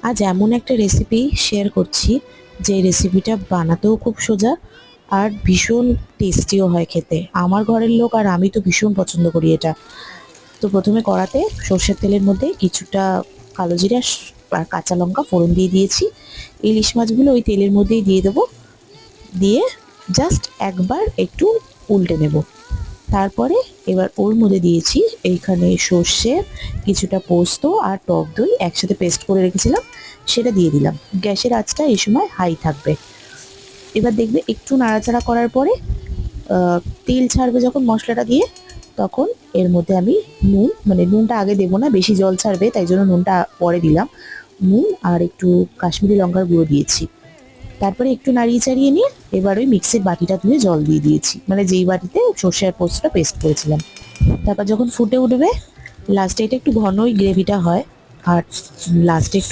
আজ এমন একটা রেসিপি শেয়ার করছি যে রেসিপিটা বানাতেও খুব সোজা আর ভীষণ টেস্টিও হয় খেতে। আমার ঘরের লোক আর আমি তো ভীষণ পছন্দ করি এটা। তো প্রথমে কড়াতে সর্ষের তেলের মধ্যে কিছুটা কালো জিরা আর কাঁচা লঙ্কা ফোড়ন দিয়ে দিয়েছি। ইলিশ মাছগুলো ওই তেলের মধ্যেই দিয়ে দেবো, দিয়ে জাস্ট একবার একটু উল্টে নেব। তারপরে এবার ওর মধ্যে দিয়েছি এইখানে সর্ষে, কিছুটা পোস্ত আর টক দই একসাথে পেস্ট করে রেখেছিলাম, সেটা দিয়ে দিলাম। গ্যাসের আঁচটা এই সময় হাই থাকবে। এবার দেখবে একটু নাড়াচাড়া করার পরে তেল ছাড়বে যখন মশলাটা দিয়ে, তখন এর মধ্যে আমি নুন, মানে নুনটা আগে দেবো না, বেশি জল ছাড়বে, তাই জন্য নুনটা পরে দিলাম। নুন আর একটু কাশ্মীরি লঙ্কার গুঁড়ো দিয়েছি। তারপরে একটু নাড়িয়ে চাড়িয়ে নিয়ে এবার ওই মিক্সির বাটিটা ধুয়ে জল দিয়ে দিয়েছি, মানে যেই বাটিতে সর্ষে আর পোস্তটা পেস্ট করেছিলাম। তারপর যখন ফুটে উঠবে, লাস্টে এটা একটু ঘনই গ্রেভিটা হয়, আর লাস্টে একটু